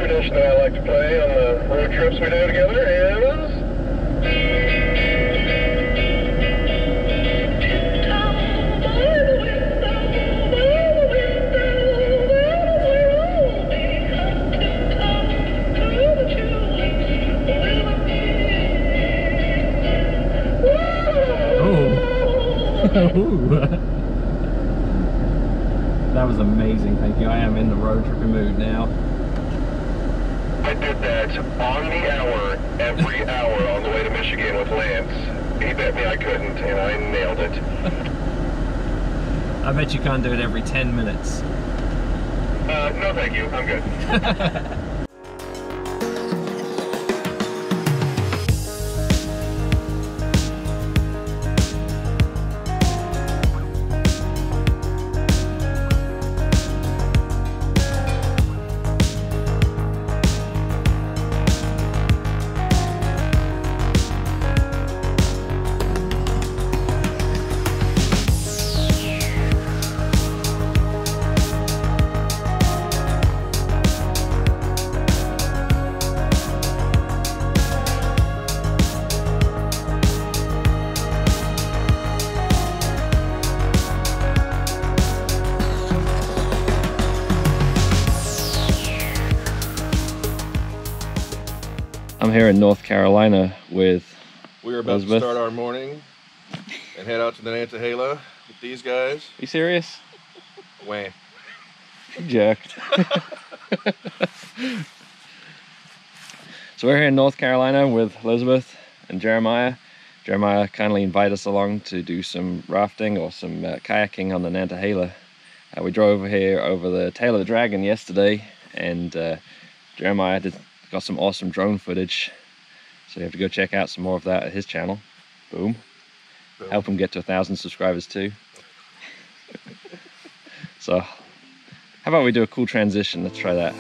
tradition that I like to play on the road trips we do together is... That was amazing, thank you. I am in the road tripping mood now. I did that on the hour, every hour on the way to Michigan with Lance. He bet me I couldn't, and I nailed it. I bet you can't do it every 10 minutes. No thank you, I'm good. I'm here in North Carolina with We're about Elizabeth. to start our morning and head out to the Nantahala with these guys. You serious? Wham. You jerked. So we're here in North Carolina with Elizabeth and Jeremiah. Jeremiah kindly invited us along to do some rafting or some kayaking on the Nantahala. We drove here over the tail of the dragon yesterday, and Jeremiah got some awesome drone footage, so you have to go check out some more of that at his channel. Boom. Help him get to 1,000 subscribers too. So how about we do a cool transition? Let's try that.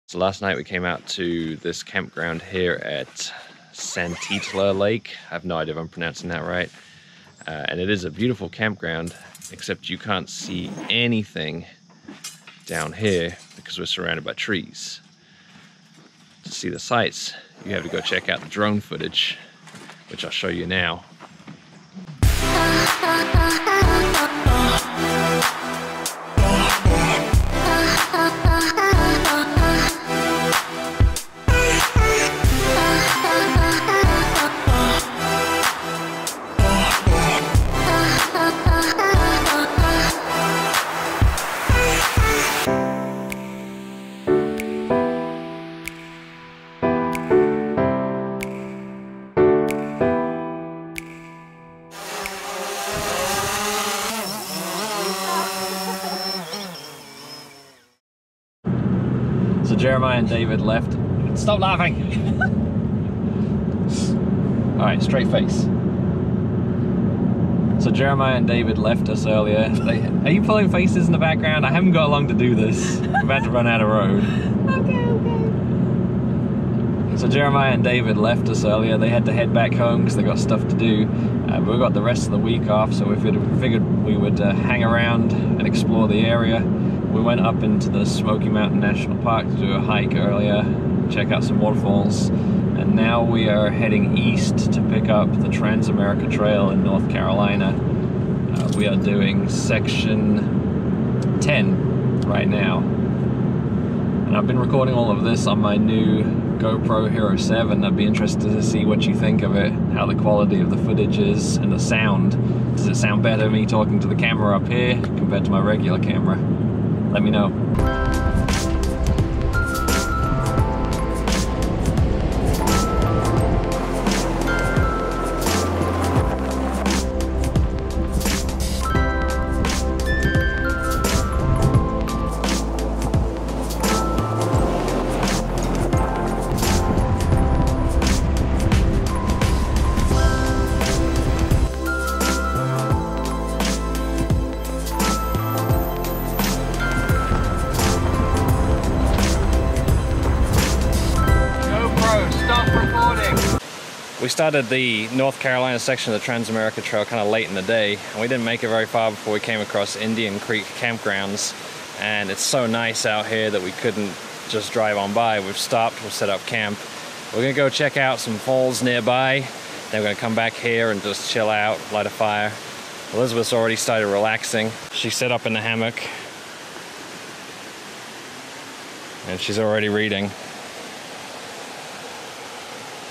So last night we came out to this campground here at Nantahala Lake. I have no idea if I'm pronouncing that right. And it is a beautiful campground, except you can't see anything down here because we're surrounded by trees. To see the sights, you have to go check out the drone footage, which I'll show you now. So Jeremiah and David left. Stop laughing! Alright, straight face. So Jeremiah and David left us earlier. Are you pulling faces in the background? I haven't got long to do this. I'm about to run out of road. Okay. So Jeremiah and David left us earlier. They had to head back home because they got stuff to do. We got the rest of the week off, so we figured we would hang around and explore the area. We went up into the Smoky Mountain National Park to do a hike earlier, check out some waterfalls, and now we are heading east to pick up the Trans-America Trail in North Carolina. We are doing section 10 right now. And I've been recording all of this on my new GoPro Hero 7. I'd be interested to see what you think of it, how the quality of the footage is, and the sound. Does it sound better me talking to the camera up here compared to my regular camera? Let me know. We started the North Carolina section of the Trans-America Trail kind of late in the day, and we didn't make it very far before we came across Indian Creek campgrounds. And it's so nice out here that we couldn't just drive on by. We've stopped, we've set up camp. We're gonna go check out some falls nearby, then we're gonna come back here and just chill out, light a fire. Elizabeth's already started relaxing. She set up in the hammock, and she's already reading.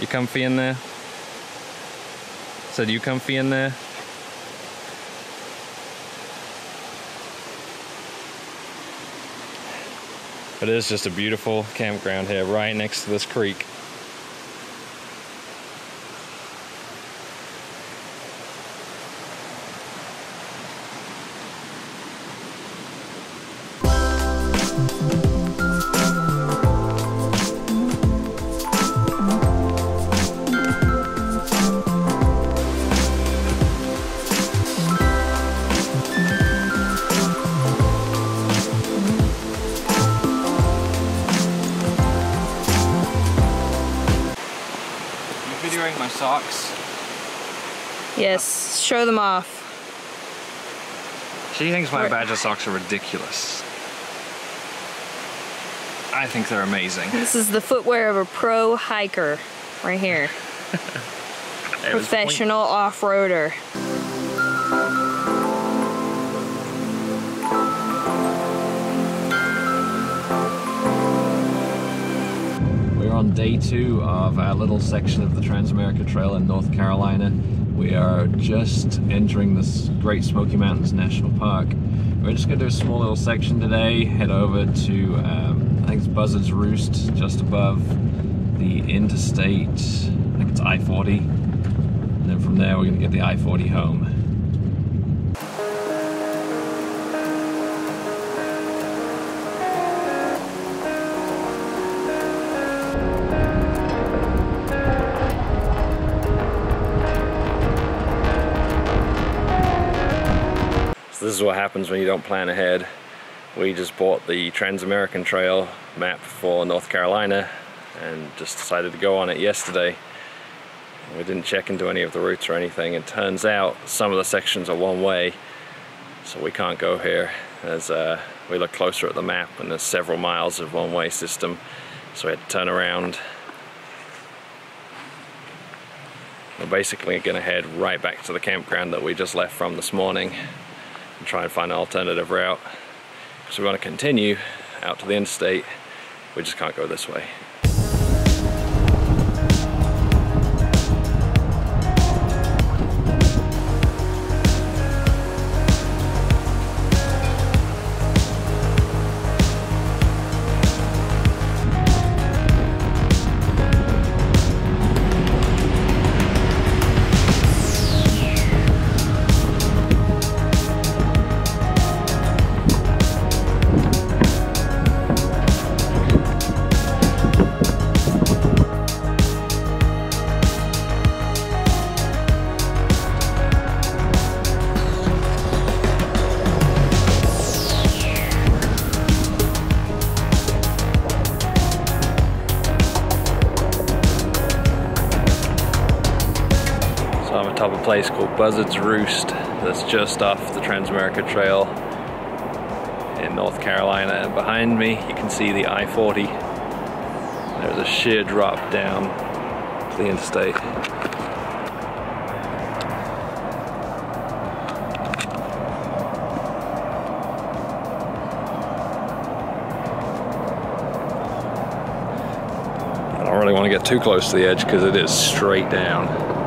You comfy in there? Said you comfy in there? But it is just a beautiful campground here right next to this creek. Videoing my socks. Yes, show them off. She thinks my Badger socks are ridiculous. I think they're amazing. This is the footwear of a pro hiker, right here. Professional off-roader. On day 2 of our little section of the Trans-America Trail in North Carolina. We are just entering this Great Smoky Mountains National Park. We're just going to do a small little section today, head over to, I think it's Buzzard's Roost, just above the interstate, I think it's I-40. And then from there we're going to get the I-40 home. This is what happens when you don't plan ahead. We just bought the Trans-American Trail map for North Carolina and just decided to go on it yesterday. We didn't check into any of the routes or anything. It turns out some of the sections are one way, so we can't go here. As we look closer at the map, and there's several miles of one-way system, so we had to turn around. We're basically going to head right back to the campground that we just left from this morning and try and find an alternative route, because we want to continue out to the interstate. We just can't go this way. atop a place called Buzzard's Roost that's just off the Transamerica Trail in North Carolina, and behind me you can see the I-40. There's a sheer drop down to the interstate. I don't really want to get too close to the edge because it is straight down.